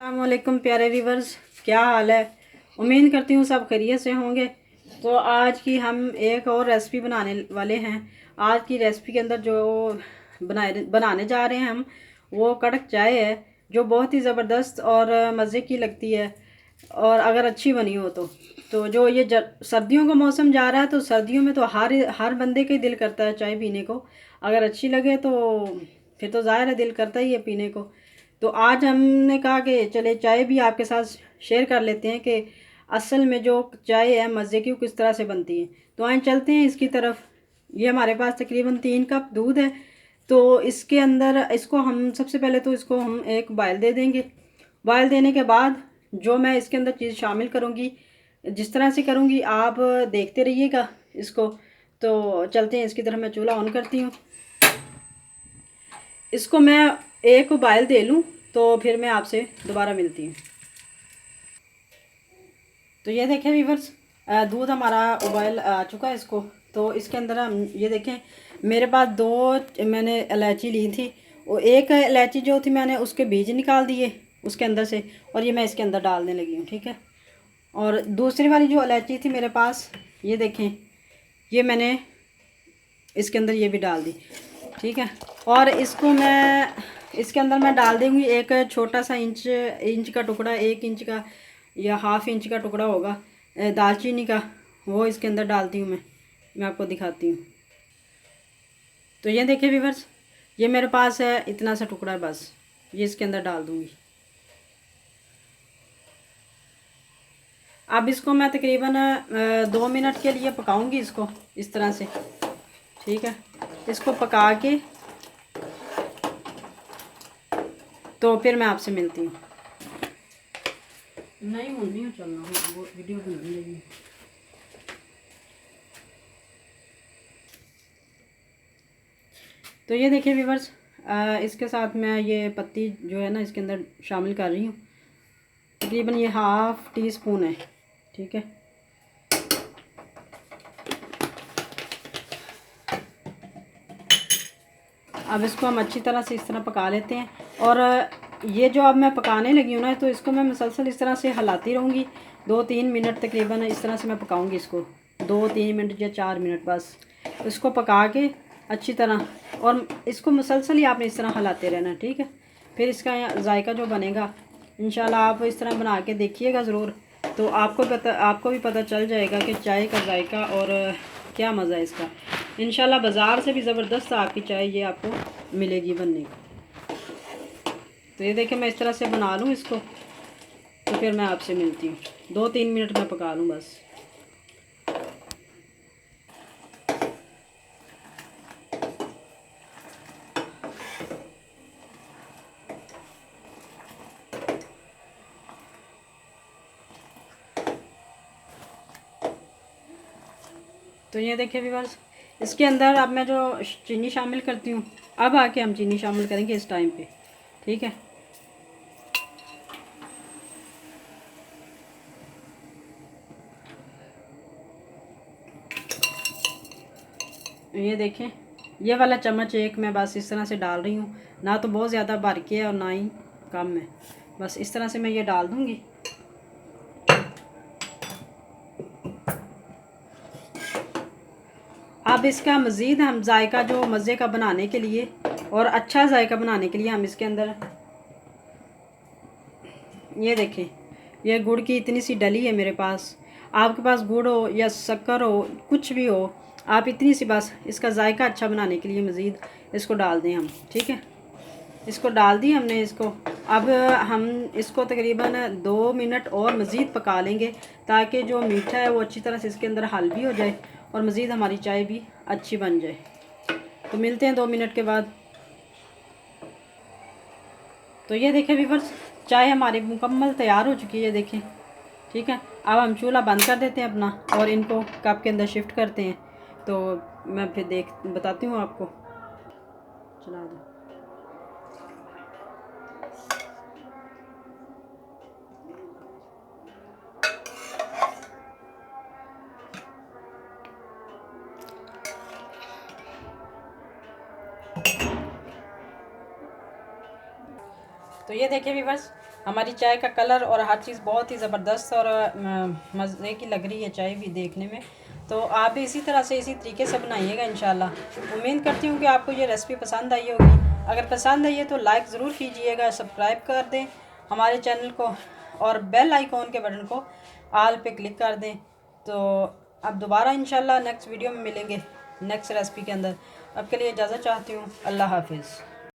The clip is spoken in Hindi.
अस्सलामुअलैकुम प्यारे व्यूवर्स, क्या हाल है। उम्मीद करती हूँ सब खैरियत से होंगे। तो आज की हम एक और रेसिपी बनाने वाले हैं। आज की रेसिपी के अंदर जो बनाने जा रहे हैं हम, वो कड़क चाय है, जो बहुत ही ज़बरदस्त और मज़े की लगती है। और अगर अच्छी बनी हो तो जो ये सर्दियों का मौसम जा रहा है, तो सर्दियों में तो हर बंदे का ही दिल करता है चाय पीने को। अगर अच्छी लगे तो फिर तो ज़ाहिर है दिल करता ही है पीने को। तो आज हमने कहा कि चले चाय भी आपके साथ शेयर कर लेते हैं कि असल में जो चाय है मज़े की, वो किस तरह से बनती है। तो आए चलते हैं इसकी तरफ। ये हमारे पास तकरीबन 3 कप दूध है। तो इसके अंदर इसको हम सबसे पहले तो इसको हम एक बॉयल दे देंगे। बॉयल देने के बाद जो मैं इसके अंदर चीज़ शामिल करूँगी, जिस तरह से करूँगी आप देखते रहिएगा इसको। तो चलते हैं इसकी तरफ। मैं चूल्हा ऑन करती हूँ। इसको मैं एक उबाइल दे लूँ तो फिर मैं आपसे दोबारा मिलती हूँ। तो ये देखें व्यूवर्स, दूध हमारा उबाइल आ चुका है इसको। तो इसके अंदर हम ये देखें, मेरे पास दो मैंने इलायची ली थी। और एक इलायची जो थी मैंने उसके बीज निकाल दिए उसके अंदर से, और ये मैं इसके अंदर डालने लगी हूँ। ठीक है। और दूसरी वाली जो इलायची थी मेरे पास, ये देखें, ये मैंने इसके अंदर ये भी डाल दी। ठीक है। और इसको मैं इसके अंदर मैं डाल दूँगी एक छोटा सा इंच का टुकड़ा, 1 इंच का या हाफ इंच का टुकड़ा होगा दालचीनी का, वो इसके अंदर डालती हूँ। मैं आपको दिखाती हूँ। तो ये देखिए व्यूअर्स, ये मेरे पास है इतना सा टुकड़ा है, बस ये इसके अंदर डाल दूँगी। अब इसको मैं तकरीबन 2 मिनट के लिए पकाऊंगी इसको इस तरह से। ठीक है। इसको पका के तो फिर मैं आपसे मिलती हूँ। नहीं मुन्नी हो चलना, वो वीडियो बनाने लगी। तो ये देखिए व्यूवर्स, इसके साथ मैं ये पत्ती जो है ना इसके अंदर शामिल कर रही हूँ। तकरीबन ये हाफ टी स्पून है। ठीक है। अब इसको हम अच्छी तरह से इस तरह पका लेते हैं। और ये जो अब मैं पकाने लगी हूँ ना, तो इसको मैं मुसलसल इस तरह से हिलाती रहूँगी। 2-3 मिनट तकरीबन इस तरह से मैं पकाऊँगी इसको, 2-3 मिनट या 4 मिनट बस। इसको पका के अच्छी तरह, और इसको मुसलसल ही आपने इस तरह हिलाते रहना। ठीक है। फिर इसका जायका जो बनेगा, इंशाल्लाह आप इस तरह बना के देखिएगा ज़रूर। तो आपको भी पता चल जाएगा कि चाय का जायका और क्या मज़ा है इसका। इंशाल्लाह बाज़ार से भी ज़बरदस्त आपकी चाय ये आपको मिलेगी बनने को। तो ये देखिए, मैं इस तरह से बना लूँ इसको, तो फिर मैं आपसे मिलती हूँ। 2-3 मिनट में पका लूँ बस। तो ये देखिए व्यूअर्स, इसके अंदर अब मैं जो चीनी शामिल करती हूँ, अब आके हम चीनी शामिल करेंगे इस टाइम पे। ठीक है। ये देखें, ये वाला चम्मच एक मैं बस इस तरह से डाल रही हूँ, ना तो बहुत ज़्यादा भर के है और ना ही कम है। बस इस तरह से मैं ये डाल दूँगी। अब इसका मज़ीद हम जायका जो मज़े का बनाने के लिए और अच्छा जायका बनाने के लिए हम इसके अंदर, ये देखें, ये गुड़ की इतनी सी डली है मेरे पास। आपके पास गुड़ हो या शक्कर हो, कुछ भी हो, आप इतनी सी बस इसका जायका अच्छा बनाने के लिए मज़ीद इसको डाल दें हम। ठीक है। इसको डाल दी हमने इसको। अब हम इसको तकरीबन 2 मिनट और मज़ीद पका लेंगे, ताकि जो मीठा है वो अच्छी तरह से इसके अंदर हल भी हो जाए और मज़ीद हमारी चाय भी अच्छी बन जाए। तो मिलते हैं 2 मिनट के बाद। तो ये देखें व्यूअर्स, चाय हमारी मुकम्मल तैयार हो चुकी है, देखें। ठीक है। अब हम चूल्हा बंद कर देते हैं अपना और इनको कप के अंदर शिफ्ट करते हैं। तो मैं फिर बताती हूँ आपको। चला दो। तो ये देखिए व्यूअर्स, हमारी चाय का कलर और हर चीज़ बहुत ही ज़बरदस्त और मज़े की लग रही है चाय भी देखने में। तो आप भी इसी तरह से इसी तरीके से बनाइएगा इंशाल्लाह। उम्मीद करती हूँ कि आपको ये रेसिपी पसंद आई होगी। अगर पसंद आई है तो लाइक ज़रूर कीजिएगा, सब्सक्राइब कर दें हमारे चैनल को और बेल आइकॉन के बटन को आल पे क्लिक कर दें। तो अब दोबारा इंशाल्लाह नेक्स्ट वीडियो में मिलेंगे नेक्स्ट रेसिपी के अंदर। अब के लिए इजाज़त चाहती हूँ। अल्लाह हाफिज़।